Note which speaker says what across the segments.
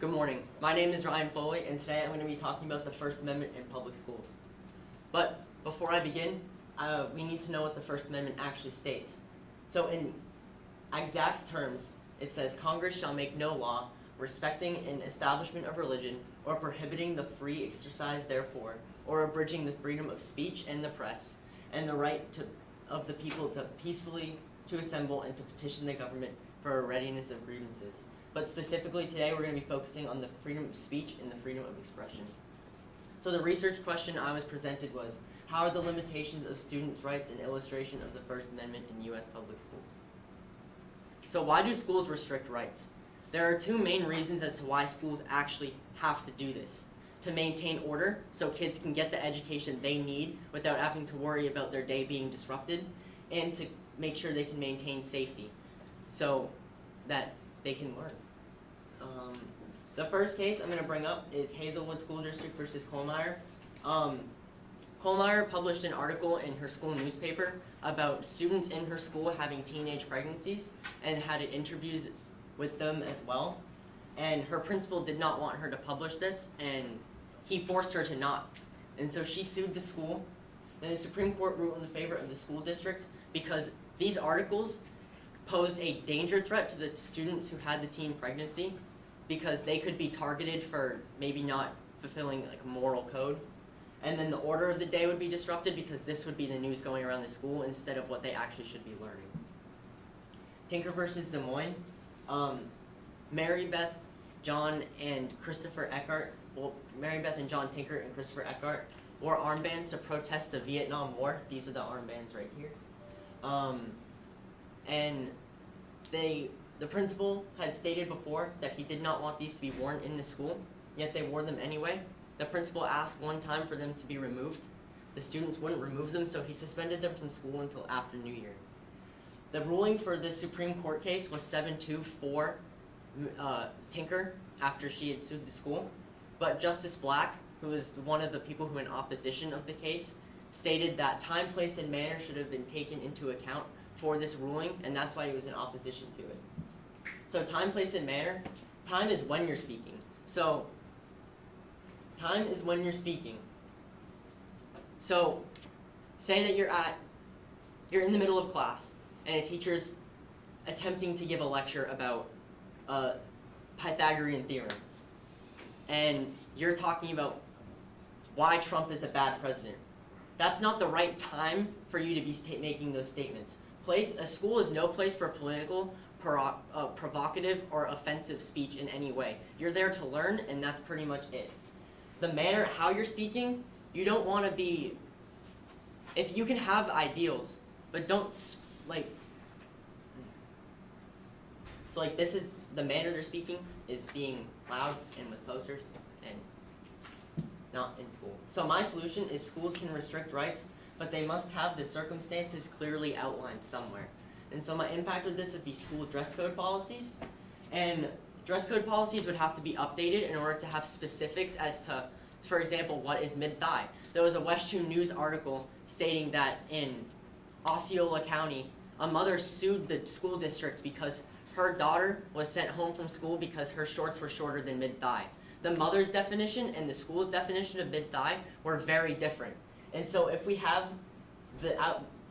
Speaker 1: Good morning. My name is Ryan Foley, and today I'm going to be talking about the First Amendment in public schools. But before I begin, we need to know what the First Amendment actually states. So in exact terms, it says, Congress shall make no law respecting an establishment of religion or prohibiting the free exercise therefor, or abridging the freedom of speech and the press, and the right of the people to peacefully to assemble and to petition the government for a readiness of grievances. But specifically today we're going to be focusing on the freedom of speech and the freedom of expression. So the research question I was presented was, how are the limitations of students' rights an illustration of the First Amendment in U.S. public schools? So why do schools restrict rights? There are two main reasons as to why schools actually have to do this. To maintain order, so kids can get the education they need without having to worry about their day being disrupted, and to make sure they can maintain safety, so that they can learn. The first case I'm going to bring up is Hazelwood School District versus Kuhlmeier. Kuhlmeier published an article in her school newspaper about students in her school having teenage pregnancies and had interviews with them as well. And her principal did not want her to publish this, and he forced her to not. And so she sued the school, and the Supreme Court ruled in the favor of the school district because these articles posed a danger threat to the students who had the teen pregnancy, because they could be targeted for maybe not fulfilling like a moral code. And then the order of the day would be disrupted because this would be the news going around the school instead of what they actually should be learning. Tinker versus Des Moines. Mary Beth, John, and Christopher Eckhart, Mary Beth and John Tinker and Christopher Eckhart wore armbands to protest the Vietnam War. These are the armbands right here. And the principal had stated before that he did not want these to be worn in the school, yet they wore them anyway. The principal asked one time for them to be removed. The students wouldn't remove them, so he suspended them from school until after New Year. The ruling for this Supreme Court case was 7-2 for Tinker after she had sued the school, but Justice Black, who was one of the people who in opposition of the case, stated that time, place, and manner should have been taken into account for this ruling, and that's why he was in opposition to it. So time, place, and manner. Time is when you're speaking. So time is when you're speaking. So say that you're in the middle of class, and a teacher's attempting to give a lecture about Pythagorean theorem, and you're talking about why Trump is a bad president. That's not the right time for you to be making those statements. A school is no place for political, provocative, or offensive speech in any way. You're there to learn, and that's pretty much it. The manner, how you're speaking, you don't want to be, if you can have ideals, but don't, so this is, the manner they're speaking is being loud and with posters, and not in school. So my solution is schools can restrict rights, but they must have the circumstances clearly outlined somewhere. And so my impact with this would be school dress code policies. And dress code policies would have to be updated in order to have specifics as to, for example, what is mid-thigh. There was a West 2 News article stating that in Osceola County, a mother sued the school district because her daughter was sent home from school because her shorts were shorter than mid-thigh. The mother's definition and the school's definition of mid-thigh were very different. And so if we have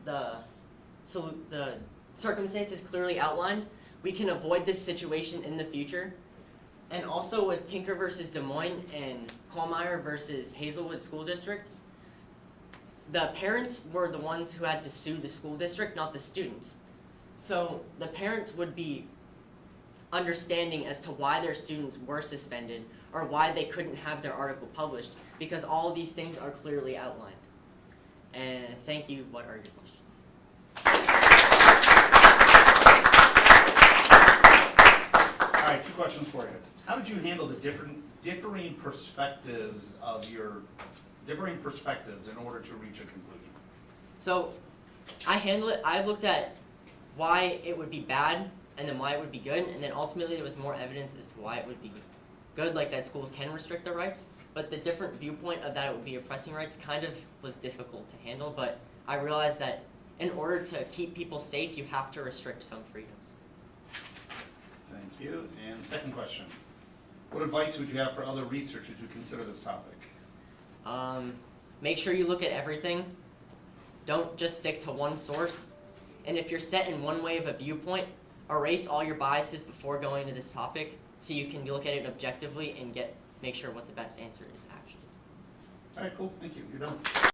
Speaker 1: the circumstances clearly outlined, we can avoid this situation in the future. And also with Tinker versus Des Moines and Kuhlmeier versus Hazelwood School District, the parents were the ones who had to sue the school district, not the students. So the parents would be understanding as to why their students were suspended or why they couldn't have their article published, because all of these things are clearly outlined. And thank you. What are your questions?
Speaker 2: All right, 2 questions for you. How did you handle the differing perspectives in order to reach a conclusion?
Speaker 1: So I looked at why it would be bad and then why it would be good, and then ultimately there was more evidence as to why it would be good, like that schools can restrict their rights. But the different viewpoint of that it would be oppressing rights kind of was difficult to handle, but I realized that in order to keep people safe, you have to restrict some freedoms.
Speaker 2: Thank you. And second question. What advice would you have for other researchers who consider this topic?
Speaker 1: Make sure you look at everything. Don't just stick to one source. And if you're set in one way of a viewpoint, erase all your biases before going to this topic so you can look at it objectively and make sure what the best answer is actually.
Speaker 2: All right, cool. Thank you. You're done.